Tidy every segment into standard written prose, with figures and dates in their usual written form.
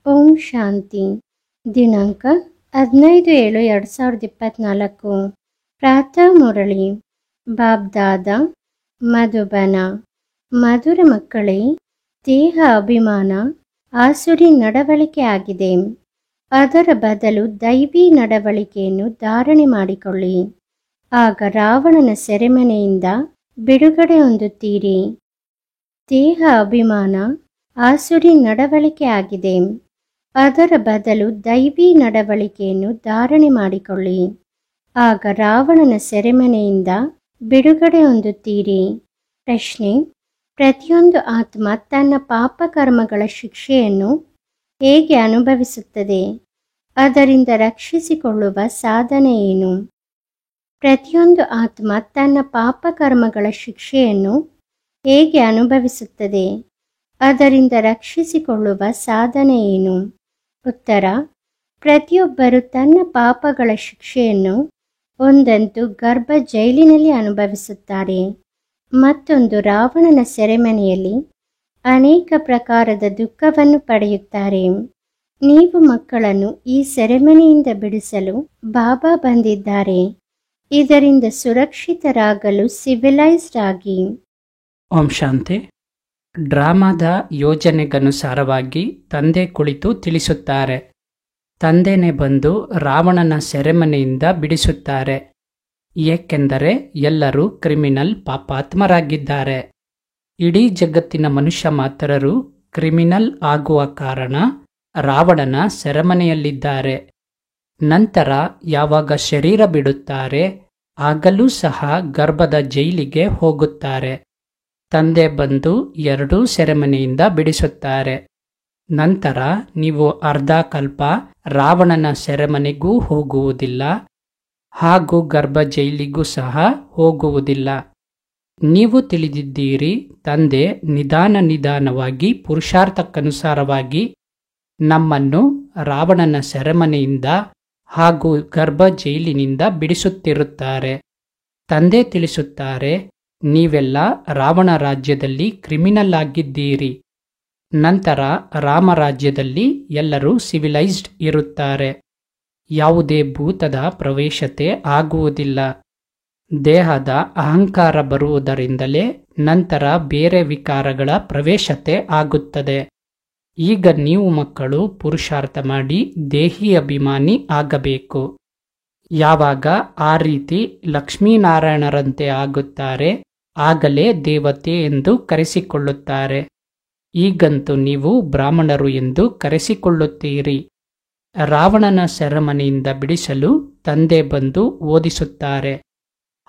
ಓಂ ಶಾಂತಿ. ದಿನಾಂಕ 15/7/2024. ಪ್ರಾತಃ ಮುರಳಿ. ಬಾಬ್ದಾದ ಮಧುಬನ. ಮಧುರ ಮಕ್ಕಳೇ, ದೇಹ ಅಭಿಮಾನ ಆಸುರಿ ನಡವಳಿಕೆ ಆಗಿದೆ. ಅದರ ಬದಲು ದೈವಿ ನಡವಳಿಕೆಯನ್ನು ಧಾರಣೆ ಮಾಡಿಕೊಳ್ಳಿ. ಆಗ ರಾವಣನ ಸೆರೆಮನೆಯಿಂದ ಬಿಡುಗಡೆ ಹೊಂದುತ್ತೀರಿ. ದೇಹ ಅಭಿಮಾನ ಆಸುರಿ ನಡವಳಿಕೆ ಆಗಿದೆ. ಅದರ ಬದಲು ದೈವಿ ನಡವಳಿಕೆಯನ್ನು ಧಾರಣೆ ಮಾಡಿಕೊಳ್ಳಿ. ಆಗ ರಾವಣನ ಸೆರೆಮನೆಯಿಂದ ಬಿಡುಗಡೆ ಹೊಂದುತ್ತೀರಿ. ಪ್ರಶ್ನೆ: ಪ್ರತಿಯೊಂದು ಆತ್ಮ ತನ್ನ ಪಾಪ ಕರ್ಮಗಳ ಶಿಕ್ಷೆಯನ್ನು ಹೇಗೆ ಅನುಭವಿಸುತ್ತದೆ? ಅದರಿಂದ ರಕ್ಷಿಸಿಕೊಳ್ಳುವ ಸಾಧನೆ ಏನು? ಪ್ರತಿಯೊಂದು ಆತ್ಮ ತನ್ನ ಪಾಪ ಕರ್ಮಗಳ ಶಿಕ್ಷೆಯನ್ನು ಹೇಗೆ ಅನುಭವಿಸುತ್ತದೆ? ಅದರಿಂದ ರಕ್ಷಿಸಿಕೊಳ್ಳುವ ಸಾಧನೆ ಏನು? ಉತ್ತರ: ಪ್ರತಿಯೊಬ್ಬರು ತನ್ನ ಪಾಪಗಳ ಶಿಕ್ಷೆಯನ್ನು ಒಂದಂತೂ ಗರ್ಭ ಜೈಲಿನಲ್ಲಿ ಅನುಭವಿಸುತ್ತಾರೆ, ಮತ್ತೊಂದು ರಾವಣನ ಸೆರೆಮನೆಯಲ್ಲಿ ಅನೇಕ ಪ್ರಕಾರದ ದುಃಖವನ್ನು ಪಡೆಯುತ್ತಾರೆ. ನೀವು ಮಕ್ಕಳನ್ನು ಈ ಸೆರೆಮನೆಯಿಂದ ಬಿಡಿಸಲು ಬಾಬಾ ಬಂದಿದ್ದಾರೆ. ಇದರಿಂದ ಸುರಕ್ಷಿತರಾಗಲು ಸಿವಿಲೈಸ್ಡ್ ಆಗಿ. ಓಂ ಶಾಂತಿ. ಡ್ರಾಮಾದ ಯೋಜನೆಗನುಸಾರವಾಗಿ ತಂದೆ ಕುಳಿತು ತಿಳಿಸುತ್ತಾರೆ. ತಂದೆನೇ ಬಂದು ರಾವಣನ ಸೆರೆಮನೆಯಿಂದ ಬಿಡಿಸುತ್ತಾರೆ. ಏಕೆಂದರೆ ಎಲ್ಲರೂ ಕ್ರಿಮಿನಲ್ ಪಾಪಾತ್ಮರಾಗಿದ್ದಾರೆ. ಇಡೀ ಜಗತ್ತಿನ ಮನುಷ್ಯ ಮಾತ್ರರು ಕ್ರಿಮಿನಲ್ ಆಗುವ ಕಾರಣ ರಾವಣನ ಸೆರೆಮನೆಯಲ್ಲಿದ್ದಾರೆ. ನಂತರ ಯಾವಾಗ ಶರೀರ ಬಿಡುತ್ತಾರೆ ಆಗಲೂ ಸಹ ಗರ್ಭದ ಜೈಲಿಗೆ ಹೋಗುತ್ತಾರೆ. ತಂದೆ ಬಂದು ಎರಡೂ ಸೆರೆಮನೆಯಿಂದ ಬಿಡಿಸುತ್ತಾರೆ. ನಂತರ ನೀವು ಅರ್ಧ ಕಲ್ಪ ರಾವಣನ ಸೆರೆಮನೆಗೂ ಹೋಗುವುದಿಲ್ಲ ಹಾಗೂ ಗರ್ಭ ಜೈಲಿಗೂ ಸಹ ಹೋಗುವುದಿಲ್ಲ. ನೀವು ತಿಳಿದಿದ್ದೀರಿ, ತಂದೆ ನಿಧಾನವಾಗಿ ಪುರುಷಾರ್ಥಕ್ಕನುಸಾರವಾಗಿ ನಮ್ಮನ್ನು ರಾವಣನ ಸೆರೆಮನೆಯಿಂದ ಹಾಗೂ ಗರ್ಭ ಜೈಲಿನಿಂದ ಬಿಡಿಸುತ್ತಿರುತ್ತಾರೆ. ತಂದೆ ತಿಳಿಸುತ್ತಾರೆ, ನೀವೆಲ್ಲ ರಾವಣ ರಾಜ್ಯದಲ್ಲಿ ಕ್ರಿಮಿನಲ್ ಆಗಿದ್ದೀರಿ. ನಂತರ ರಾಮರಾಜ್ಯದಲ್ಲಿ ಎಲ್ಲರೂ ಸಿವಿಲೈಸ್ಡ್ ಇರುತ್ತಾರೆ. ಯಾವುದೇ ಭೂತದ ಪ್ರವೇಶತೆ ಆಗುವುದಿಲ್ಲ. ದೇಹದ ಅಹಂಕಾರ ಬರುವುದರಿಂದಲೇ ನಂತರ ಬೇರೆ ವಿಕಾರಗಳ ಪ್ರವೇಶತೆ ಆಗುತ್ತದೆ. ಈಗ ನೀವು ಮಕ್ಕಳು ಪುರುಷಾರ್ಥ ಮಾಡಿ ದೇಹಿ ಅಭಿಮಾನಿ ಆಗಬೇಕು. ಯಾವಾಗ ಆ ರೀತಿ ಲಕ್ಷ್ಮೀನಾರಾಯಣರಂತೆ ಆಗುತ್ತಾರೆ ಆಗಲೇ ದೇವತೆ ಎಂದು ಕರೆಸಿಕೊಳ್ಳುತ್ತಾರೆ. ಈಗಂತೂ ನೀವು ಬ್ರಾಹ್ಮಣರು ಎಂದು ಕರೆಸಿಕೊಳ್ಳುತ್ತೀರಿ. ರಾವಣನ ಸೆರೆಮನೆಯಿಂದ ಬಿಡಿಸಲು ತಂದೆ ಬಂದು ಓದಿಸುತ್ತಾರೆ.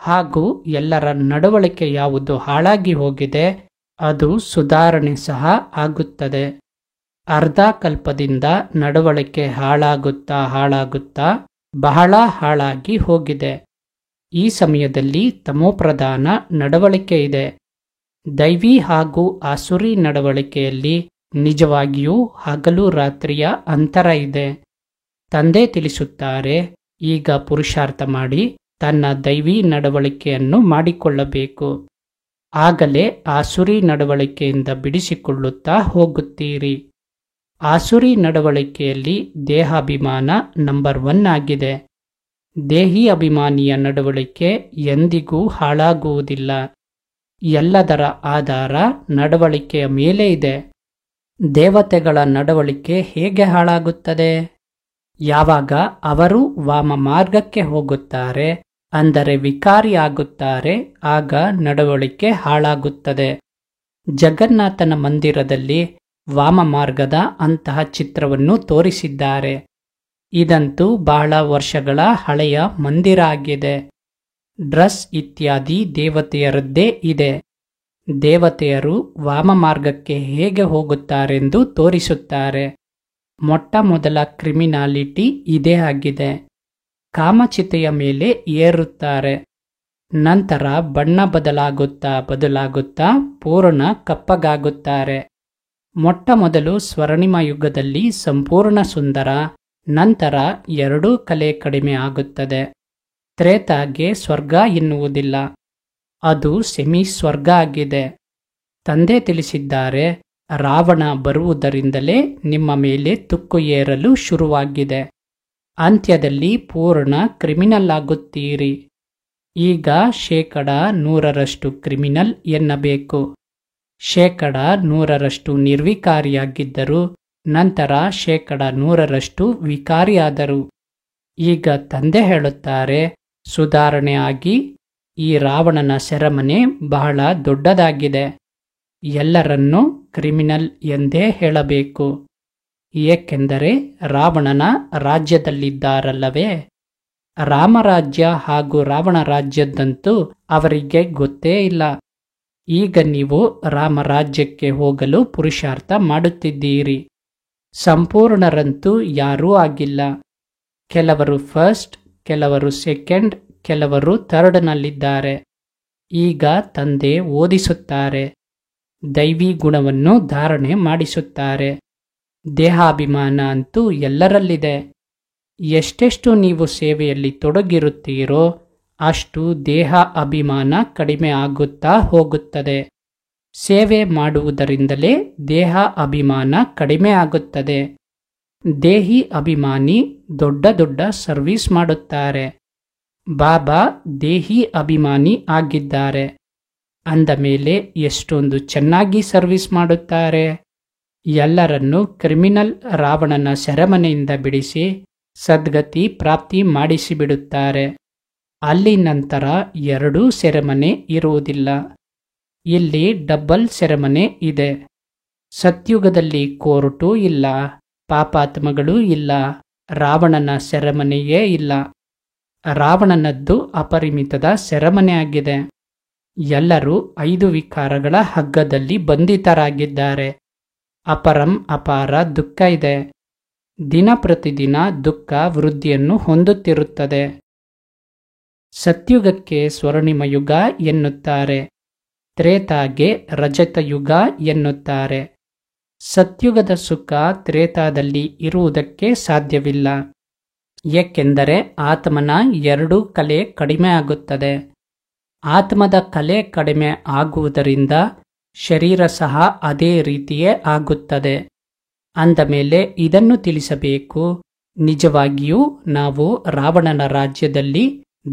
ಹಾಗೂ ಎಲ್ಲರ ನಡವಳಿಕೆ ಯಾವುದು ಹಾಳಾಗಿ ಹೋಗಿದೆ ಅದು ಸುಧಾರಣೆ ಸಹ ಆಗುತ್ತದೆ. ಅರ್ಧ ಕಲ್ಪದಿಂದ ನಡವಳಿಕೆ ಹಾಳಾಗುತ್ತಾ ಬಹಳ ಹಾಳಾಗಿ ಹೋಗಿದೆ. ಈ ಸಮಯದಲ್ಲಿ ತಮೋಪ್ರಧಾನ ನಡವಳಿಕೆ ಇದೆ. ದೈವಿ ಹಾಗೂ ಆಸುರಿ ನಡವಳಿಕೆಯಲ್ಲಿ ನಿಜವಾಗಿಯೂ ಹಗಲು ರಾತ್ರಿಯ ಅಂತರ ಇದೆ. ತಂದೆ ತಿಳಿಸುತ್ತಾರೆ, ಈಗ ಪುರುಷಾರ್ಥ ಮಾಡಿ ತನ್ನ ದೈವಿ ನಡವಳಿಕೆಯನ್ನು ಮಾಡಿಕೊಳ್ಳಬೇಕು. ಆಗಲೇ ಆಸುರಿ ನಡವಳಿಕೆಯಿಂದ ಬಿಡಿಸಿಕೊಳ್ಳುತ್ತಾ ಹೋಗುತ್ತೀರಿ. ಆಸುರಿ ನಡವಳಿಕೆಯಲ್ಲಿ ದೇಹಾಭಿಮಾನ ನಂಬರ್ 1 ಆಗಿದೆ. ದೇಹಿ ಅಭಿಮಾನಿಯ ನಡವಳಿಕೆ ಎಂದಿಗೂ ಹಾಳಾಗುವುದಿಲ್ಲ. ಎಲ್ಲದರ ಆಧಾರ ನಡವಳಿಕೆಯ ಮೇಲೆ ಇದೆ. ದೇವತೆಗಳ ನಡವಳಿಕೆ ಹೇಗೆ ಹಾಳಾಗುತ್ತದೆ? ಯಾವಾಗ ಅವರು ವಾಮ ಮಾರ್ಗಕ್ಕೆ ಹೋಗುತ್ತಾರೆ, ಅಂದರೆ ವಿಕಾರಿಯಾಗುತ್ತಾರೆ, ಆಗ ನಡವಳಿಕೆ ಹಾಳಾಗುತ್ತದೆ. ಜಗನ್ನಾಥನ ಮಂದಿರದಲ್ಲಿ ವಾಮ ಮಾರ್ಗದ ಅಂತಹ ಚಿತ್ರವನ್ನು ತೋರಿಸಿದ್ದಾರೆ. ಇದಂತೂ ಬಹಳ ವರ್ಷಗಳ ಹಳೆಯ ಮಂದಿರ ಆಗಿದೆ. ಡ್ರೆಸ್ ಇತ್ಯಾದಿ ದೇವತೆಯರದ್ದೇ ಇದೆ. ದೇವತೆಯರು ವಾಮ ಮಾರ್ಗಕ್ಕೆ ಹೇಗೆ ಹೋಗುತ್ತಾರೆಂದು ತೋರಿಸುತ್ತಾರೆ. ಮೊಟ್ಟ ಮೊದಲ ಕ್ರಿಮಿನಾಲಿಟಿ ಇದೇ ಆಗಿದೆ. ಕಾಮಚಿತೆಯ ಮೇಲೆ ಏರುತ್ತಾರೆ. ನಂತರ ಬಣ್ಣ ಬದಲಾಗುತ್ತಾ ಪೂರ್ಣ ಕಪ್ಪಗಾಗುತ್ತಾರೆ. ಮೊಟ್ಟ ಮೊದಲು ಸ್ವರ್ಣಿಮ ಯುಗದಲ್ಲಿ ಸಂಪೂರ್ಣ ಸುಂದರ, ನಂತರ ಎರಡೂ ಕಲೆ ಕಡಿಮೆ ಆಗುತ್ತದೆ. ತ್ರೇತಾಗೆ ಸ್ವರ್ಗ ಎನ್ನುವುದಿಲ್ಲ, ಅದು ಸೆಮಿ ಸ್ವರ್ಗ ಆಗಿದೆ. ತಂದೆ ತಿಳಿಸಿದ್ದಾರೆ, ರಾವಣ ಬರುವುದರಿಂದಲೇ ನಿಮ್ಮ ಮೇಲೆ ತುಕ್ಕು ಏರಲು ಶುರುವಾಗಿದೆ. ಅಂತ್ಯದಲ್ಲಿ ಪೂರ್ಣ ಕ್ರಿಮಿನಲ್ ಆಗುತ್ತೀರಿ. ಈಗ 100% ಕ್ರಿಮಿನಲ್ ಎನ್ನಬೇಕು. 100% ನಿರ್ವಿಕಾರಿಯಾಗಿದ್ದರು, ನಂತರ 100% ವಿಕಾರಿಯಾದರು. ಈಗ ತಂದೆ ಹೇಳುತ್ತಾರೆ, ಸುಧಾರಣೆ ಆಗಿ. ಈ ರಾವಣನ ಸೆರೆಮನೆ ಬಹಳ ದೊಡ್ಡದಾಗಿದೆ. ಎಲ್ಲರನ್ನೂ ಕ್ರಿಮಿನಲ್ ಎಂದೇ ಹೇಳಬೇಕು. ಏಕೆಂದರೆ ರಾವಣನ ರಾಜ್ಯದಲ್ಲಿದ್ದಾರಲ್ಲವೇ. ರಾಮರಾಜ್ಯ ಹಾಗೂ ರಾವಣ ರಾಜ್ಯದಂತೂ ಅವರಿಗೆ ಗೊತ್ತೇ ಇಲ್ಲ. ಈಗ ನೀವು ರಾಮರಾಜ್ಯಕ್ಕೆ ಹೋಗಲು ಪುರುಷಾರ್ಥ ಮಾಡುತ್ತಿದ್ದೀರಿ. ಸಂಪೂರ್ಣರಂತೂ ಯಾರೂ ಆಗಿಲ್ಲ. ಕೆಲವರು ಫಸ್ಟ್, ಕೆಲವರು ಸೆಕೆಂಡ್, ಕೆಲವರು ಥರ್ಡ್ನಲ್ಲಿದ್ದಾರೆ. ಈಗ ತಂದೆ ಓದಿಸುತ್ತಾರೆ, ದೈವಿ ಗುಣವನ್ನು ಧಾರಣೆ ಮಾಡಿಸುತ್ತಾರೆ. ದೇಹಾಭಿಮಾನ ಅಂತೂ ಎಲ್ಲರಲ್ಲಿದೆ. ಎಷ್ಟೆಷ್ಟು ನೀವು ಸೇವೆಯಲ್ಲಿ ತೊಡಗಿರುತ್ತೀರೋ ಅಷ್ಟು ದೇಹ ಅಭಿಮಾನ ಕಡಿಮೆ ಆಗುತ್ತಾ ಹೋಗುತ್ತದೆ. ಸೇವೆ ಮಾಡುವುದರಿಂದಲೇ ದೇಹ ಅಭಿಮಾನ ಕಡಿಮೆ ಆಗುತ್ತದೆ. ದೇಹಿ ಅಭಿಮಾನಿ ದೊಡ್ಡ ದೊಡ್ಡ ಸರ್ವಿಸ್ ಮಾಡುತ್ತಾರೆ. ಬಾಬಾ ದೇಹಿ ಅಭಿಮಾನಿ ಆಗಿದ್ದಾರೆ ಅಂದ ಮೇಲೆ ಎಷ್ಟೊಂದು ಚೆನ್ನಾಗಿ ಸರ್ವಿಸ್ ಮಾಡುತ್ತಾರೆ. ಎಲ್ಲರನ್ನೂ ಕ್ರಿಮಿನಲ್ ರಾವಣನ ಸೆರೆಮನೆಯಿಂದ ಬಿಡಿಸಿ ಸದ್ಗತಿ ಪ್ರಾಪ್ತಿ ಮಾಡಿಸಿಬಿಡುತ್ತಾರೆ. ಅಲ್ಲಿ ನಂತರ 2 ಸೆರೆಮನೆ ಇರುವುದಿಲ್ಲ. ಇಲ್ಲಿ ಡಬಲ್ ಸೆರೆಮನೆ ಇದೆ. ಸತ್ಯುಗದಲ್ಲಿ ಕೋರ್ಟೂ ಇಲ್ಲ, ಪಾಪಾತ್ಮಗಳೂ ಇಲ್ಲ, ರಾವಣನ ಸೆರೆಮನೆಯೇ ಇಲ್ಲ. ರಾವಣನದ್ದು ಅಪರಿಮಿತದ ಸೆರೆಮನೆಯಾಗಿದೆ. ಎಲ್ಲರೂ 5 ವಿಕಾರಗಳ ಹಗ್ಗದಲ್ಲಿ ಬಂಧಿತರಾಗಿದ್ದಾರೆ. ಅಪರಂ ಅಪಾರ ದುಃಖ ಇದೆ. ದಿನ ಪ್ರತಿದಿನ ದುಃಖ ವೃದ್ಧಿಯನ್ನು ಹೊಂದುತ್ತಿರುತ್ತದೆ. ಸತ್ಯುಗಕ್ಕೆ ಸ್ವರ್ಣಿಮ ಯುಗ ಎನ್ನುತ್ತಾರೆ, ತ್ರೇತಾಗೆ ರಜತ ಯುಗ ಎನ್ನುತ್ತಾರೆ. ಸತ್ಯುಗದ ಸುಖ ತ್ರೇತಾದಲ್ಲಿ ಇರುವುದಕ್ಕೆ ಸಾಧ್ಯವಿಲ್ಲ. ಏಕೆಂದರೆ ಆತ್ಮನ 2 ಕಲೆ ಕಡಿಮೆ ಆಗುತ್ತದೆ. ಆತ್ಮದ ಕಲೆ ಕಡಿಮೆ ಆಗುವುದರಿಂದ ಶರೀರ ಸಹ ಅದೇ ರೀತಿಯೇ ಆಗುತ್ತದೆ. ಅಂದ ಮೇಲೆ ಇದನ್ನು ತಿಳಿಸಬೇಕು. ನಿಜವಾಗಿಯೂ ನಾವು ರಾವಣನ ರಾಜ್ಯದಲ್ಲಿ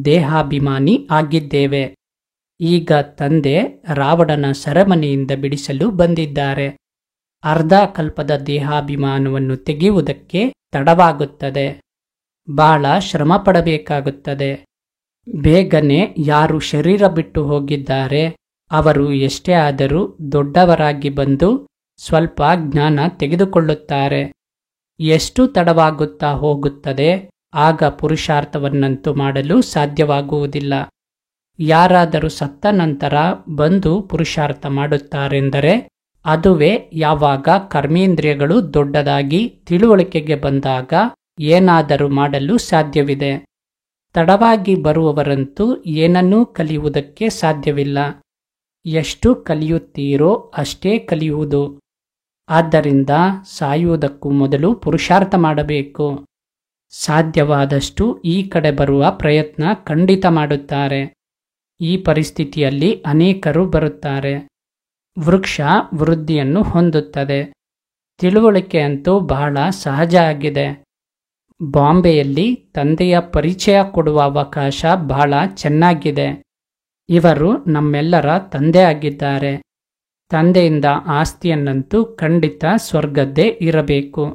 ದೇಹಾಭಿಮಾನಿ ಆಗಿದ್ದೇವೆ. ಈಗ ತಂದೆ ರಾವಣನ ಸೆರೆಮನೆಯಿಂದ ಬಿಡಿಸಲು ಬಂದಿದ್ದಾರೆ. ಅರ್ಧ ಕಲ್ಪದ ದೇಹಾಭಿಮಾನವನ್ನು ತೆಗೆಯುವುದಕ್ಕೆ ತಡವಾಗುತ್ತದೆ. ಬಹಳ ಶ್ರಮ ಪಡಬೇಕಾಗುತ್ತದೆ. ಬೇಗನೆ ಯಾರು ಶರೀರ ಬಿಟ್ಟು ಹೋಗಿದ್ದಾರೆ ಅವರು ಎಷ್ಟೇ ಆದರೂ ದೊಡ್ಡವರಾಗಿ ಬಂದು ಸ್ವಲ್ಪ ಜ್ಞಾನ ತೆಗೆದುಕೊಳ್ಳುತ್ತಾರೆ. ಎಷ್ಟು ತಡವಾಗುತ್ತಾ ಹೋಗುತ್ತದೆ ಆಗ ಪುರುಷಾರ್ಥವನ್ನಂತೂ ಮಾಡಲು ಸಾಧ್ಯವಾಗುವುದಿಲ್ಲ. ಯಾರಾದರೂ ಸತ್ತ ನಂತರ ಬಂದು ಪುರುಷಾರ್ಥ ಮಾಡುತ್ತಾರೆಂದರೆ ಅದುವೇ ಯಾವಾಗ ಕರ್ಮೇಂದ್ರಿಯಗಳು ದೊಡ್ಡದಾಗಿ ತಿಳುವಳಿಕೆಗೆ ಬಂದಾಗ ಏನಾದರೂ ಮಾಡಲು ಸಾಧ್ಯವಿದೆ. ತಡವಾಗಿ ಬರುವವರಂತೂ ಏನನ್ನೂ ಕಲಿಯುವುದಕ್ಕೆ ಸಾಧ್ಯವಿಲ್ಲ. ಎಷ್ಟು ಕಲಿಯುತ್ತೀರೋ ಅಷ್ಟೇ ಕಲಿಯುವುದು. ಆದ್ದರಿಂದ ಸಾಯುವುದಕ್ಕೂ ಮೊದಲು ಪುರುಷಾರ್ಥ ಮಾಡಬೇಕು. ಸಾಧ್ಯವಾದಷ್ಟು ಈ ಕಡೆ ಬರುವ ಪ್ರಯತ್ನ ಖಂಡಿತ ಮಾಡುತ್ತಾರೆ. ಈ ಪರಿಸ್ಥಿತಿಯಲ್ಲಿ ಅನೇಕರು ಬರುತ್ತಾರೆ. ವೃಕ್ಷ ವೃದ್ಧಿಯನ್ನು ಹೊಂದುತ್ತದೆ. ತಿಳುವಳಿಕೆ ಅಂತೂ ಬಹಳ ಸಹಜ ಆಗಿದೆ. ಬಾಂಬೆಯಲ್ಲಿ ತಂದೆಯ ಪರಿಚಯ ಕೊಡುವ ಅವಕಾಶ ಬಹಳ ಚೆನ್ನಾಗಿದೆ. ಇವರು ನಮ್ಮೆಲ್ಲರ ತಂದೆ ಆಗಿದ್ದಾರೆ. ತಂದೆಯಿಂದ ಆಸ್ತಿಯನ್ನಂತೂ ಖಂಡಿತ ಸ್ವರ್ಗದ್ದೇ ಇರಬೇಕು.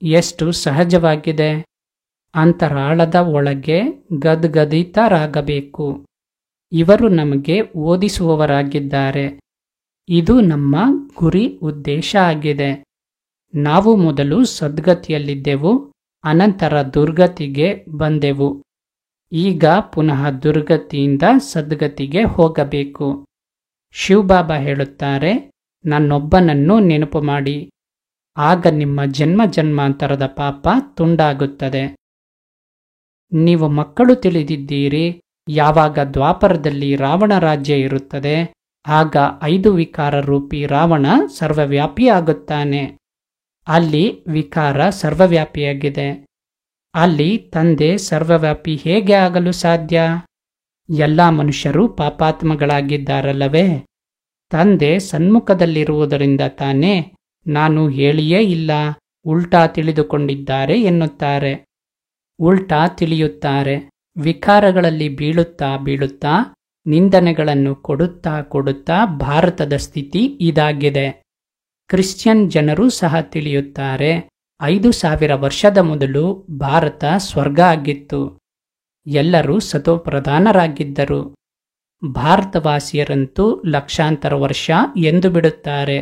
ಎಷ್ಟು ಸಹಜವಾಗಿದೆ. ಅಂತರಾಳದ ಒಳಗೆ ಗದ್ಗದಿತರಾಗಬೇಕು. ಇವರು ನಮಗೆ ಓದಿಸುವವರಾಗಿದ್ದಾರೆ. ಇದು ನಮ್ಮ ಗುರಿ ಉದ್ದೇಶ ಆಗಿದೆ. ನಾವು ಮೊದಲು ಸದ್ಗತಿಯಲ್ಲಿದ್ದೆವು, ಅನಂತರ ದುರ್ಗತಿಗೆ ಬಂದೆವು. ಈಗ ಪುನಃ ದುರ್ಗತಿಯಿಂದ ಸದ್ಗತಿಗೆ ಹೋಗಬೇಕು. ಶಿವಬಾಬಾ ಹೇಳುತ್ತಾರೆ, ನನ್ನೊಬ್ಬನನ್ನು ನೆನಪು ಮಾಡಿ, ಆಗ ನಿಮ್ಮ ಜನ್ಮ ಜನ್ಮಾಂತರದ ಪಾಪ ತುಂಡಾಗುತ್ತದೆ. ನೀವು ಮಕ್ಕಳು ತಿಳಿದಿದ್ದೀರಿ, ಯಾವಾಗ ದ್ವಾಪರದಲ್ಲಿ ರಾವಣ ರಾಜ್ಯ ಇರುತ್ತದೆ ಆಗ 5 ವಿಕಾರ ರೂಪಿ ರಾವಣ ಸರ್ವವ್ಯಾಪಿಯಾಗುತ್ತಾನೆ. ಅಲ್ಲಿ ವಿಕಾರ ಸರ್ವವ್ಯಾಪಿಯಾಗಿದೆ. ಅಲ್ಲಿ ತಂದೆ ಸರ್ವವ್ಯಾಪಿ ಹೇಗೆ ಆಗಲು ಸಾಧ್ಯ? ಎಲ್ಲ ಮನುಷ್ಯರು ಪಾಪಾತ್ಮಗಳಾಗಿದ್ದಾರಲ್ಲವೇ? ತಂದೆ ಸನ್ಮುಖದಲ್ಲಿರುವುದರಿಂದ ತಾನೇ ನಾನು ಹೇಳಿಯೇ ಇಲ್ಲ, ಉಲ್ಟಾ ತಿಳಿದುಕೊಂಡಿದ್ದಾರೆ ಎನ್ನುತ್ತಾರೆ. ಉಲ್ಟಾ ತಿಳಿಯುತ್ತಾರೆ. ವಿಕಾರಗಳಲ್ಲಿ ಬೀಳುತ್ತಾ ಬೀಳುತ್ತಾ ನಿಂದನೆಗಳನ್ನು ಕೊಡುತ್ತಾ ಕೊಡುತ್ತಾ ಭಾರತದ ಸ್ಥಿತಿ ಇದಾಗಿದೆ. ಕ್ರಿಶ್ಚಿಯನ್ ಜನರು ಸಹ ತಿಳಿಯುತ್ತಾರೆ. 5000 ವರ್ಷದ ಮೊದಲು ಭಾರತ ಸ್ವರ್ಗ ಆಗಿತ್ತು. ಎಲ್ಲರೂ ಸತೋಪ್ರಧಾನರಾಗಿದ್ದರು. ಭಾರತವಾಸಿಯರಂತೂ ಲಕ್ಷಾಂತರ ವರ್ಷ ಎಂದು ಬಿಡುತ್ತಾರೆ.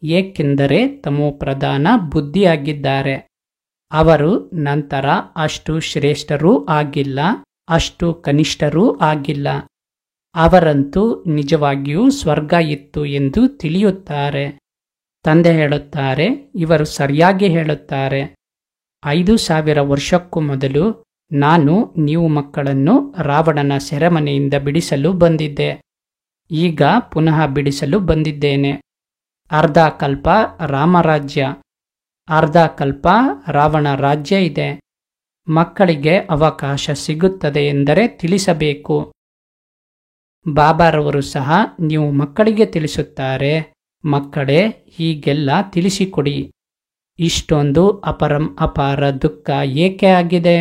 ಏಕೆಂದರೆ ತಮೋಪ್ರಧಾನ ಬುದ್ಧಿಯಾಗಿದ್ದಾರೆ. ಅವರು ನಂತರ ಅಷ್ಟು ಶ್ರೇಷ್ಠರೂ ಆಗಿಲ್ಲ, ಅಷ್ಟು ಕನಿಷ್ಠರೂ ಆಗಿಲ್ಲ. ಅವರಂತೂ ನಿಜವಾಗಿಯೂ ಸ್ವರ್ಗ ಇತ್ತು ಎಂದು ತಿಳಿಯುತ್ತಾರೆ. ತಂದೆ ಹೇಳುತ್ತಾರೆ, ಇವರು ಸರಿಯಾಗಿ ಹೇಳುತ್ತಾರೆ. 5000 ವರ್ಷಕ್ಕೂ ಮೊದಲು ನಾನು ನೀವು ಮಕ್ಕಳನ್ನು ರಾವಣನ ಸೆರೆಮನೆಯಿಂದ ಬಿಡಿಸಲು ಬಂದಿದ್ದೆ. ಈಗ ಪುನಃ ಬಿಡಿಸಲು ಬಂದಿದ್ದೇನೆ. ಅರ್ಧ ಕಲ್ಪ ರಾಮರಾಜ್ಯ, ಅರ್ಧ ಕಲ್ಪ ರಾವಣ ರಾಜ್ಯ ಇದೆ. ಮಕ್ಕಳಿಗೆ ಅವಕಾಶ ಸಿಗುತ್ತದೆ ಎಂದರೆ ತಿಳಿಸಬೇಕು. ಬಾಬಾರವರು ಸಹ ನೀವು ಮಕ್ಕಳಿಗೆ ತಿಳಿಸುತ್ತಾರೆ, ಮಕ್ಕಳೇ ಹೀಗೆಲ್ಲ ತಿಳಿಸಿಕೊಡಿ. ಇಷ್ಟೊಂದು ಅಪರಂ ಅಪಾರ ದುಃಖ ಏಕೆ ಆಗಿದೆ?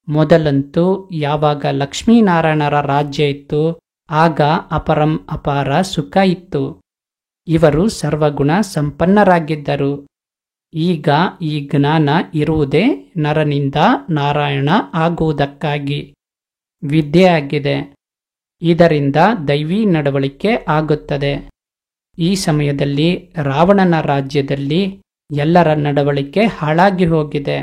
ಮೊದಲಂತೂ ಯಾವಾಗ ಲಕ್ಷ್ಮೀನಾರಾಯಣರ ರಾಜ್ಯ ಇತ್ತು ಆಗ ಅಪರಂ ಅಪಾರ ಸುಖ ಇತ್ತು. ಇವರು ಸರ್ವಗುಣ ಸಂಪನ್ನರಾಗಿದ್ದರು. ಈಗ ಈ ಜ್ಞಾನ ಇರುವುದೇ ನರನಿಂದ ನಾರಾಯಣ ಆಗುವುದಕ್ಕಾಗಿ. ವಿದ್ಯೆ ಆಗಿದೆ. ಇದರಿಂದ ದೈವಿ ನಡವಳಿಕೆ ಆಗುತ್ತದೆ. ಈ ಸಮಯದಲ್ಲಿ ರಾವಣನ ರಾಜ್ಯದಲ್ಲಿ ಎಲ್ಲರ ನಡವಳಿಕೆ ಹಾಳಾಗಿ ಹೋಗಿದೆ.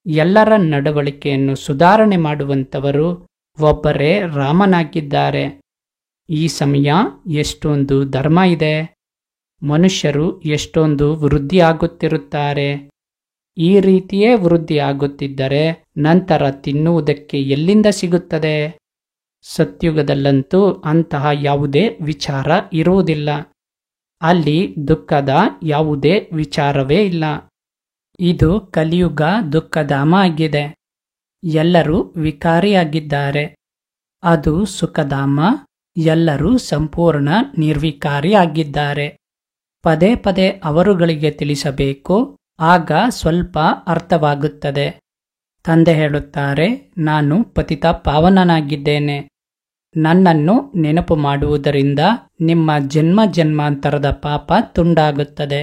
ಎಲ್ಲರ ನಡವಳಿಕೆಯನ್ನು ಸುಧಾರಣೆ ಮಾಡುವಂಥವರು ಒಬ್ಬರೇ ರಾಮನಾಗಿದ್ದಾರೆ. ಈ ಸಮಯ ಎಷ್ಟೊಂದು ಧರ್ಮ ಇದೆ. ಮನುಷ್ಯರು ಎಷ್ಟೊಂದು ವೃದ್ಧಿಯಾಗುತ್ತಿರುತ್ತಾರೆ. ಈ ರೀತಿಯೇ ವೃದ್ಧಿಯಾಗುತ್ತಿದ್ದರೆ ನಂತರ ತಿನ್ನುವುದಕ್ಕೆ ಎಲ್ಲಿಂದ ಸಿಗುತ್ತದೆ? ಸತ್ಯುಗದಲ್ಲಂತೂ ಅಂತಹ ಯಾವುದೇ ವಿಚಾರ ಇರುವುದಿಲ್ಲ. ಅಲ್ಲಿ ದುಃಖದ ಯಾವುದೇ ವಿಚಾರವೇ ಇಲ್ಲ. ಇದು ಕಲಿಯುಗ ದುಃಖಧಾಮ ಆಗಿದೆ. ಎಲ್ಲರೂ ವಿಕಾರಿಯಾಗಿದ್ದಾರೆ. ಅದು ಸುಖಧಾಮ. ಎಲ್ಲರೂ ಸಂಪೂರ್ಣ ನಿರ್ವಿಕಾರಿಯಾಗಿದ್ದಾರೆ. ಪದೇ ಪದೇ ಅವರುಗಳಿಗೆ ತಿಳಿಸಬೇಕು, ಆಗ ಸ್ವಲ್ಪ ಅರ್ಥವಾಗುತ್ತದೆ. ತಂದೆ ಹೇಳುತ್ತಾರೆ, ನಾನು ಪತಿತ ಪಾವನನಾಗಿದ್ದೇನೆ. ನನ್ನನ್ನು ನೆನಪು ಮಾಡುವುದರಿಂದ ನಿಮ್ಮ ಜನ್ಮ ಜನ್ಮಾಂತರದ ಪಾಪ ತುಂಡಾಗುತ್ತದೆ.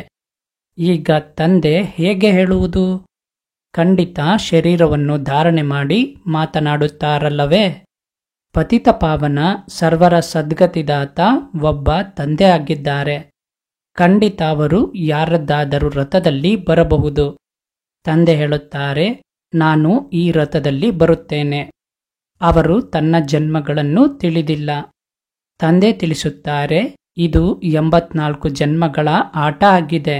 ಈಗ ತಂದೆ ಹೇಗೆ ಹೇಳುವುದು? ಖಂಡಿತ ಶರೀರವನ್ನು ಧಾರಣೆ ಮಾಡಿ ಮಾತನಾಡುತ್ತಾರಲ್ಲವೇ? ಪತಿತ ಪಾವನ ಸರ್ವರ ಸದ್ಗತಿದಾತ ಒಬ್ಬ ತಂದೆ ಆಗಿದ್ದಾರೆ. ಖಂಡಿತ ಅವರು ಯಾರದ್ದಾದರೂ ರಥದಲ್ಲಿ ಬರಬಹುದು. ತಂದೆ ಹೇಳುತ್ತಾರೆ, ನಾನು ಈ ರಥದಲ್ಲಿ ಬರುತ್ತೇನೆ. ಅವರು ತನ್ನ ಜನ್ಮಗಳನ್ನು ತಿಳಿದಿಲ್ಲ. ತಂದೆ ತಿಳಿಸುತ್ತಾರೆ, ಇದು 84 ಜನ್ಮಗಳ ಆಟ ಆಗಿದೆ.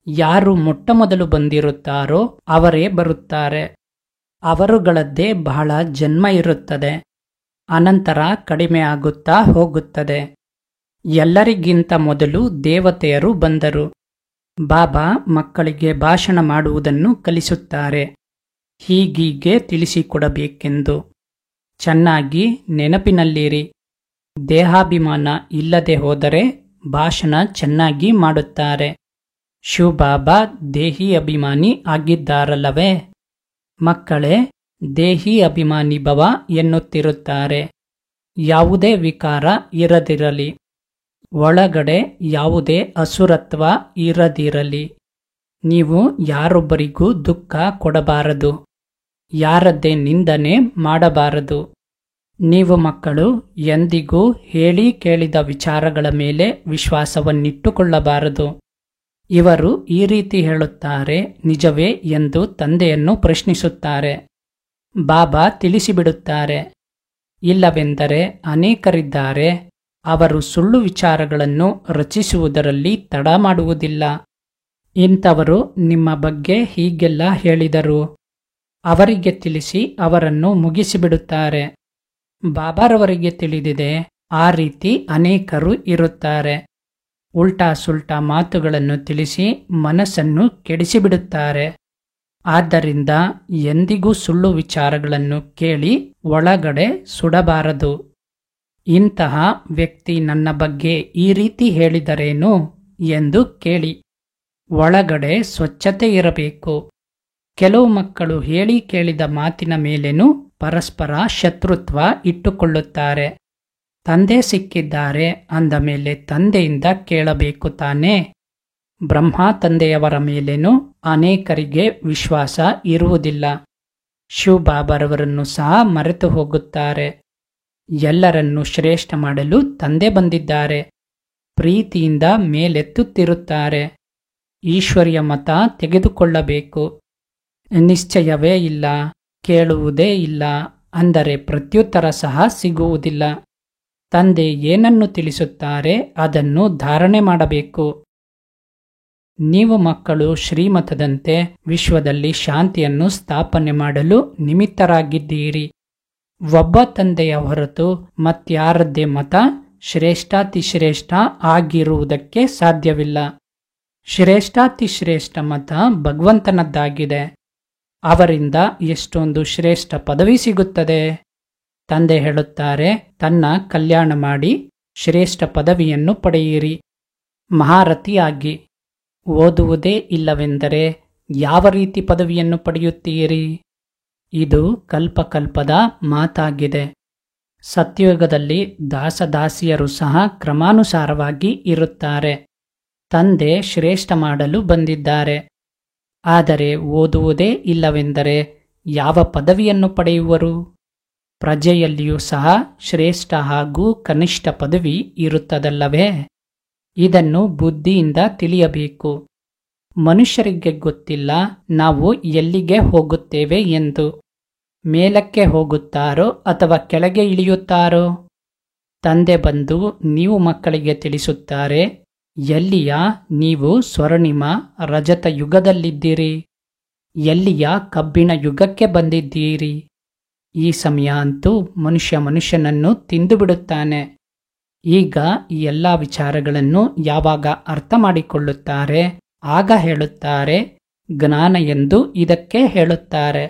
ಯಾರು ಮೊಟ್ಟಮೊದಲು ಬಂದಿರುತ್ತಾರೋ ಅವರೇ ಬರುತ್ತಾರೆ. ಅವರುಗಳದ್ದೇ ಬಹಳ ಜನ್ಮ ಇರುತ್ತದೆ. ಅನಂತರ ಕಡಿಮೆ ಆಗುತ್ತಾ ಹೋಗುತ್ತದೆ. ಎಲ್ಲರಿಗಿಂತ ಮೊದಲು ದೇವತೆಯರು ಬಂದರು. ಬಾಬಾ ಮಕ್ಕಳಿಗೆ ಭಾಷಣ ಮಾಡುವುದನ್ನು ಕಲಿಸುತ್ತಾರೆ. ಹೀಗೀಗೆ ತಿಳಿಸಿಕೊಡಬೇಕೆಂದು. ಚೆನ್ನಾಗಿ ನೆನಪಿನಲ್ಲಿರಿ. ದೇಹಾಭಿಮಾನ ಇಲ್ಲದೆ ಹೋದರೆ ಭಾಷಣ ಚೆನ್ನಾಗಿ ಮಾಡುತ್ತಾರೆ. ಶಿವಬಾಬಾ ದೇಹಿ ಅಭಿಮಾನಿ ಆಗಿದ್ದಾರಲ್ಲವೇ? ಮಕ್ಕಳೇ, ದೇಹಿ ಅಭಿಮಾನಿ ಭವ ಎನ್ನುತ್ತಿರುತ್ತಾರೆ. ಯಾವುದೇ ವಿಕಾರ ಇರದಿರಲಿ. ಒಳಗಡೆ ಯಾವುದೇ ಅಸುರತ್ವ ಇರದಿರಲಿ. ನೀವು ಯಾರೊಬ್ಬರಿಗೂ ದುಃಖ ಕೊಡಬಾರದು. ಯಾರದ್ದೇ ನಿಂದನೆ ಮಾಡಬಾರದು. ನೀವು ಮಕ್ಕಳು ಎಂದಿಗೂ ಹೇಳಿ ಕೇಳಿದ ವಿಚಾರಗಳ ಮೇಲೆ ವಿಶ್ವಾಸವನ್ನಿಟ್ಟುಕೊಳ್ಳಬಾರದು. ಇವರು ಈ ರೀತಿ ಹೇಳುತ್ತಾರೆ, ನಿಜವೇ ಎಂದು ತಂದೆಯನ್ನು ಪ್ರಶ್ನಿಸುತ್ತಾರೆ. ಬಾಬಾ ತಿಳಿಸಿಬಿಡುತ್ತಾರೆ, ಇಲ್ಲವೆಂದರೆ ಅನೇಕರಿದ್ದಾರೆ. ಅವರು ಸುಳ್ಳು ವಿಚಾರಗಳನ್ನು ರಚಿಸುವುದರಲ್ಲಿ ತಡ ಮಾಡುವುದಿಲ್ಲ. ಇಂಥವರು ನಿಮ್ಮ ಬಗ್ಗೆ ಹೀಗೆಲ್ಲ ಹೇಳಿದರು. ಅವರಿಗೆ ತಿಳಿಸಿ ಅವರನ್ನು ಮುಗಿಸಿಬಿಡುತ್ತಾರೆ. ಬಾಬಾರವರಿಗೆ ತಿಳಿದಿದೆ, ಆ ರೀತಿ ಅನೇಕರು ಇರುತ್ತಾರೆ. ಉಲ್ಟಾ ಸುಲ್ಟಾ ಮಾತುಗಳನ್ನು ತಿಳಿಸಿ ಮನಸ್ಸನ್ನು ಕೆಡಿಸಿಬಿಡುತ್ತಾರೆ. ಆದ್ದರಿಂದ ಎಂದಿಗೂ ಸುಳ್ಳು ವಿಚಾರಗಳನ್ನು ಕೇಳಿ ಒಳಗಡೆ ಸುಡಬಾರದು. ಇಂತಹ ವ್ಯಕ್ತಿ ನನ್ನ ಬಗ್ಗೆ ಈ ರೀತಿ ಹೇಳಿದರೇನು ಎಂದು ಕೇಳಿ. ಒಳಗಡೆ ಸ್ವಚ್ಛತೆ ಇರಬೇಕು. ಕೆಲವು ಮಕ್ಕಳು ಹೇಳಿ ಕೇಳಿದ ಮಾತಿನ ಮೇಲೇನೂ ಪರಸ್ಪರ ಶತ್ರುತ್ವ ಇಟ್ಟುಕೊಳ್ಳುತ್ತಾರೆ. ತಂದೆ ಸಿಕ್ಕಿದ್ದಾರೆ ಅಂದ ಮೇಲೆ ತಂದೆಯಿಂದ ಕೇಳಬೇಕು ತಾನೇ. ಬ್ರಹ್ಮ ತಂದೆಯವರ ಮೇಲೇನೂ ಅನೇಕರಿಗೆ ವಿಶ್ವಾಸ ಇರುವುದಿಲ್ಲ. ಶಿವಬಾಬರವರನ್ನು ಸಹ ಮರೆತು ಹೋಗುತ್ತಾರೆ. ಎಲ್ಲರನ್ನೂ ಶ್ರೇಷ್ಠ ಮಾಡಲು ತಂದೆ ಬಂದಿದ್ದಾರೆ. ಪ್ರೀತಿಯಿಂದ ಮೇಲೆತ್ತುತ್ತಿರುತ್ತಾರೆ. ಈಶ್ವರ್ಯ ಮತ ತೆಗೆದುಕೊಳ್ಳಬೇಕು. ನಿಶ್ಚಯವೇ ಇಲ್ಲ, ಕೇಳುವುದೇ ಇಲ್ಲ ಅಂದರೆ ಪ್ರತ್ಯುತ್ತರ ಸಹ ಸಿಗುವುದಿಲ್ಲ. ತಂದೆ ಏನನ್ನು ತಿಳಿಸುತ್ತಾರೆ ಅದನ್ನು ಧಾರಣೆ ಮಾಡಬೇಕು. ನೀವು ಮಕ್ಕಳು ಶ್ರೀಮತದಂತೆ ವಿಶ್ವದಲ್ಲಿ ಶಾಂತಿಯನ್ನು ಸ್ಥಾಪನೆ ಮಾಡಲು ನಿಮಿತ್ತರಾಗಿದ್ದೀರಿ. ಒಬ್ಬ ತಂದೆಯ ಹೊರತು ಮತ್ಯಾರದ್ದೇ ಮತ ಶ್ರೇಷ್ಠಾತಿಶ್ರೇಷ್ಠ ಆಗಿರುವುದಕ್ಕೆ ಸಾಧ್ಯವಿಲ್ಲ. ಶ್ರೇಷ್ಠಾತಿಶ್ರೇಷ್ಠ ಮತ ಭಗವಂತನದ್ದಾಗಿದೆ. ಅವರಿಂದ ಎಷ್ಟೊಂದು ಶ್ರೇಷ್ಠ ಪದವಿ ಸಿಗುತ್ತದೆ. ತಂದೆ ಹೇಳುತ್ತಾರೆ, ತನ್ನ ಕಲ್ಯಾಣ ಮಾಡಿ ಶ್ರೇಷ್ಠ ಪದವಿಯನ್ನು ಪಡೆಯಿರಿ. ಮಹಾರಥಿಯಾಗಿ ಓದುವುದೇ ಇಲ್ಲವೆಂದರೆ ಯಾವ ರೀತಿ ಪದವಿಯನ್ನು ಪಡೆಯುತ್ತೀರಿ? ಇದು ಕಲ್ಪಕಲ್ಪದ ಮಾತಾಗಿದೆ. ಸತ್ಯಯುಗದಲ್ಲಿ ದಾಸದಾಸಿಯರು ಸಹ ಕ್ರಮಾನುಸಾರವಾಗಿ ಇರುತ್ತಾರೆ. ತಂದೆ ಶ್ರೇಷ್ಠ ಮಾಡಲು ಬಂದಿದ್ದಾರೆ. ಆದರೆ ಓದುವುದೇ ಇಲ್ಲವೆಂದರೆ ಯಾವ ಪದವಿಯನ್ನು ಪಡೆಯುವರು? ಪ್ರಜೆಯಲ್ಲಿಯೂ ಸಹ ಶ್ರೇಷ್ಠ ಹಾಗೂ ಕನಿಷ್ಠ ಪದವಿ ಇರುತ್ತದಲ್ಲವೇ? ಇದನ್ನು ಬುದ್ಧಿಯಿಂದ ತಿಳಿಯಬೇಕು. ಮನುಷ್ಯರಿಗೆ ಗೊತ್ತಿಲ್ಲ ನಾವು ಎಲ್ಲಿಗೆ ಹೋಗುತ್ತೇವೆ ಎಂದು. ಮೇಲಕ್ಕೆ ಹೋಗುತ್ತಾರೋ ಅಥವಾ ಕೆಳಗೆ ಇಳಿಯುತ್ತಾರೋ? ತಂದೆ ಬಂದು ನೀವು ಮಕ್ಕಳಿಗೆ ತಿಳಿಸುತ್ತಾರೆ, ಎಲ್ಲಿಯ ನೀವು ಸ್ವರ್ಣಿಮ ರಜತ ಯುಗದಲ್ಲಿದ್ದೀರಿ, ಎಲ್ಲಿಯ ಕಬ್ಬಿಣ ಯುಗಕ್ಕೆ ಬಂದಿದ್ದೀರಿ. ಈ ಸಮಯ ಅಂತೂ ಮನುಷ್ಯನನ್ನು ತಿಂದು ಬಿಡುತ್ತಾನೆ. ಈಗ ಈ ಎಲ್ಲ ವಿಚಾರಗಳನ್ನು ಯಾವಾಗ ಅರ್ಥ ಮಾಡಿಕೊಳ್ಳುತ್ತಾರೆ ಆಗ ಹೇಳುತ್ತಾರೆ ಜ್ಞಾನ ಎಂದು ಇದಕ್ಕೆ ಹೇಳುತ್ತಾರೆ.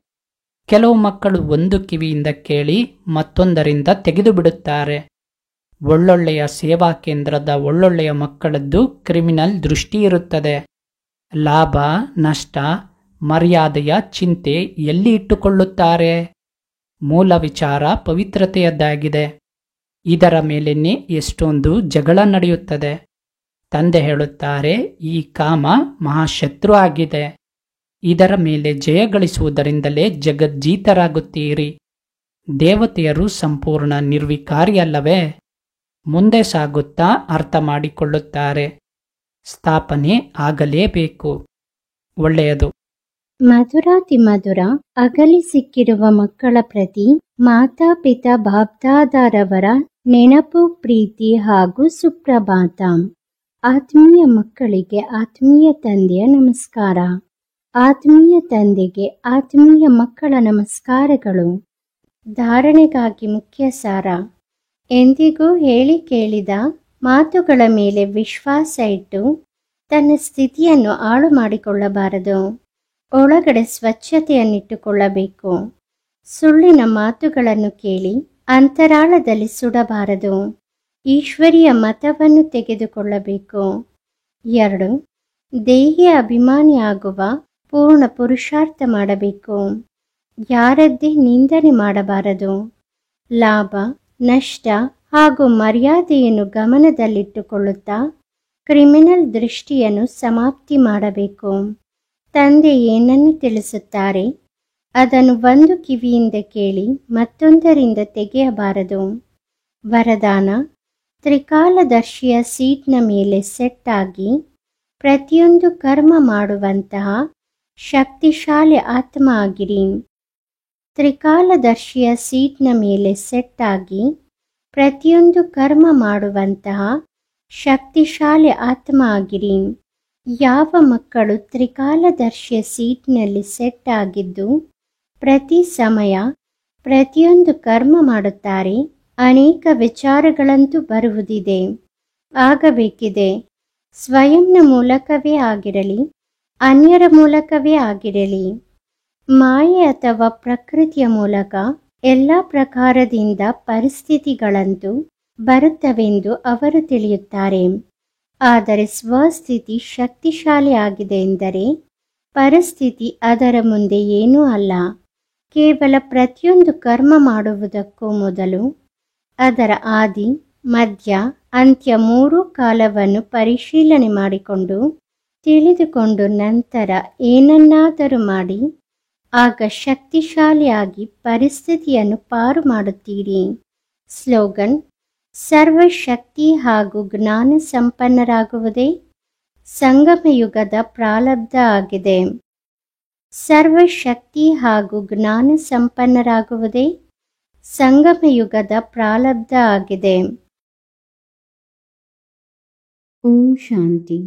ಕೆಲವು ಮಕ್ಕಳು ಒಂದು ಕಿವಿಯಿಂದ ಕೇಳಿ ಮತ್ತೊಂದರಿಂದ ತೆಗೆದು ಬಿಡುತ್ತಾರೆ. ಒಳ್ಳೊಳ್ಳೆಯ ಸೇವಾ ಕೇಂದ್ರದ ಒಳ್ಳೊಳ್ಳೆಯ ಮಕ್ಕಳದ್ದು ಕ್ರಿಮಿನಲ್ ದೃಷ್ಟಿ ಇರುತ್ತದೆ. ಲಾಭ ನಷ್ಟ ಮರ್ಯಾದೆಯ ಚಿಂತೆ ಎಲ್ಲಿ ಇಟ್ಟುಕೊಳ್ಳುತ್ತಾರೆ? ಮೂಲ ವಿಚಾರ ಪವಿತ್ರತೆಯದ್ದಾಗಿದೆ. ಇದರ ಮೇಲೇನೆ ಎಷ್ಟೊಂದು ಜಗಳ ನಡೆಯುತ್ತದೆ. ತಂದೆ ಹೇಳುತ್ತಾರೆ, ಈ ಕಾಮ ಮಹಾಶತ್ರು ಆಗಿದೆ. ಇದರ ಮೇಲೆ ಜಯ ಗಳಿಸುವುದರಿಂದಲೇ ಜಗಜ್ಜೀತರಾಗುತ್ತೀರಿ. ದೇವತೆಯರು ಸಂಪೂರ್ಣ ನಿರ್ವಿಕಾರಿಯಲ್ಲವೇ? ಮುಂದೆ ಸಾಗುತ್ತಾ ಅರ್ಥ ಮಾಡಿಕೊಳ್ಳುತ್ತಾರೆ. ಸ್ಥಾಪನೆ ಆಗಲೇಬೇಕು. ಒಳ್ಳೆಯದು. ಮಧುರಾತಿ ಮಧುರ ಅಗಲಿ ಸಿಕ್ಕಿರುವ ಮಕ್ಕಳ ಪ್ರತಿ ಮಾತಾಪಿತಾ ಬಾಬ್ದಾದಾರವರ ನೆನಪು, ಪ್ರೀತಿ ಹಾಗೂ ಸುಪ್ರಭಾತ. ಆತ್ಮೀಯ ಮಕ್ಕಳಿಗೆ ಆತ್ಮೀಯ ತಂದೆಯ ನಮಸ್ಕಾರ. ಆತ್ಮೀಯ ತಂದೆಗೆ ಆತ್ಮೀಯ ಮಕ್ಕಳ ನಮಸ್ಕಾರಗಳು. ಧಾರಣೆಗಾಗಿ ಮುಖ್ಯ ಸಾರ. ಎಂದಿಗೂ ಹೇಳಿ ಕೇಳಿದ ಮಾತುಗಳ ಮೇಲೆ ವಿಶ್ವಾಸ ಇಟ್ಟು ತನ್ನ ಸ್ಥಿತಿಯನ್ನು ಹಾಳು ಮಾಡಿಕೊಳ್ಳಬಾರದು. ಒಳಗಡೆ ಸ್ವಚ್ಛತೆಯನ್ನಿಟ್ಟುಕೊಳ್ಳಬೇಕು. ಸುಳ್ಳಿನ ಮಾತುಗಳನ್ನು ಕೇಳಿ ಅಂತರಾಳದಲ್ಲಿ ಸುಡಬಾರದು. ಈಶ್ವರಿಯ ಮತವನ್ನು ತೆಗೆದುಕೊಳ್ಳಬೇಕು. 2. ದೇಹಿಯ ಅಭಿಮಾನಿಯಾಗುವ ಪೂರ್ಣ ಪುರುಷಾರ್ಥ ಮಾಡಬೇಕು. ಯಾರದ್ದೇ ನಿಂದನೆ ಮಾಡಬಾರದು. ಲಾಭ ನಷ್ಟ ಹಾಗೂ ಮರ್ಯಾದೆಯನ್ನು ಗಮನದಲ್ಲಿಟ್ಟುಕೊಳ್ಳುತ್ತಾ ಕ್ರಿಮಿನಲ್ ದೃಷ್ಟಿಯನ್ನು ಸಮಾಪ್ತಿ ಮಾಡಬೇಕು. ತಂದೆ ಏನನ್ನು ತಿಳಿಸುತ್ತಾರೆ ಅದನ್ನು ಒಂದು ಕಿವಿಯಿಂದ ಕೇಳಿ ಮತ್ತೊಂದರಿಂದ ತೆಗೆಯಬಾರದು. ವರದಾನ: ತ್ರಿಕಾಲದರ್ಶಿಯ ಸೀಟ್ನ ಮೇಲೆ ಸೆಟ್ ಆಗಿ ಪ್ರತಿಯೊಂದು ಕರ್ಮ ಮಾಡುವಂತಹ ಶಕ್ತಿಶಾಲಿ ಆತ್ಮ ಆಗಿರಿ. ತ್ರಿಕಾಲದರ್ಶಿಯ ಸೀಟ್ನ ಮೇಲೆ ಸೆಟ್ ಆಗಿ ಪ್ರತಿಯೊಂದು ಕರ್ಮ ಮಾಡುವಂತಹ ಶಕ್ತಿಶಾಲಿ ಆತ್ಮ ಆಗಿರಿ. ಯಾವ ಮಕ್ಕಳು ತ್ರಿಕಾಲದರ್ಶಿಯ ಸೀಟ್ನಲ್ಲಿ ಸೆಟ್ ಆಗಿದ್ದು ಪ್ರತಿ ಸಮಯ ಪ್ರತಿಯೊಂದು ಕರ್ಮ ಮಾಡುತ್ತಾರೆ, ಅನೇಕ ವಿಚಾರಗಳಂತೂ ಬರುವುದಿದೆ, ಆಗಬೇಕಿದೆ. ಸ್ವಯಂನ ಮೂಲಕವೇ ಆಗಿರಲಿ, ಅನ್ಯರ ಮೂಲಕವೇ ಆಗಿರಲಿ, ಮಾಯೆ ಅಥವಾ ಪ್ರಕೃತಿಯ ಮೂಲಕ ಎಲ್ಲ ಪ್ರಕಾರದಿಂದ ಪರಿಸ್ಥಿತಿಗಳಂತೂ ಬರುತ್ತವೆಂದು ಅವರು ತಿಳಿಯುತ್ತಾರೆ. ಆದರೆ ಸ್ವಸ್ಥಿತಿ ಶಕ್ತಿಶಾಲಿ ಆಗಿದೆ ಎಂದರೆ ಪರಿಸ್ಥಿತಿ ಅದರ ಮುಂದೆ ಏನೂ ಅಲ್ಲ. ಕೇವಲ ಪ್ರತಿಯೊಂದು ಕರ್ಮ ಮಾಡುವುದಕ್ಕೂ ಮೊದಲು ಅದರ ಆದಿ, ಮಧ್ಯ, ಅಂತ್ಯ ಮೂರೂ ಕಾಲವನ್ನು ಪರಿಶೀಲನೆ ಮಾಡಿಕೊಂಡು ತಿಳಿದುಕೊಂಡು ನಂತರ ಏನನ್ನಾದರೂ ಮಾಡಿ ಆಗ ಶಕ್ತಿಶಾಲಿಯಾಗಿ ಪರಿಸ್ಥಿತಿಯನ್ನು ಪಾರು ಮಾಡುತ್ತೀರಿ. ಸ್ಲೋಗನ್: ಸರ್ವಶಕ್ತಿ ಹಾಗೂ ಜ್ಞಾನ ಸಂಪನ್ನರಾಗುವುದೇ ಸಂಗಮಯುಗದ ಪ್ರಾರಬ್ಧ ಆಗಿದೆ. ಸರ್ವಶಕ್ತಿ ಹಾಗೂ ಜ್ಞಾನ ಸಂಪನ್ನರಾಗುವುದೇ ಸಂಗಮಯುಗದ ಪ್ರಾರಬ್ಧ ಆಗಿದೆ. ಓಂ ಶಾಂತಿ.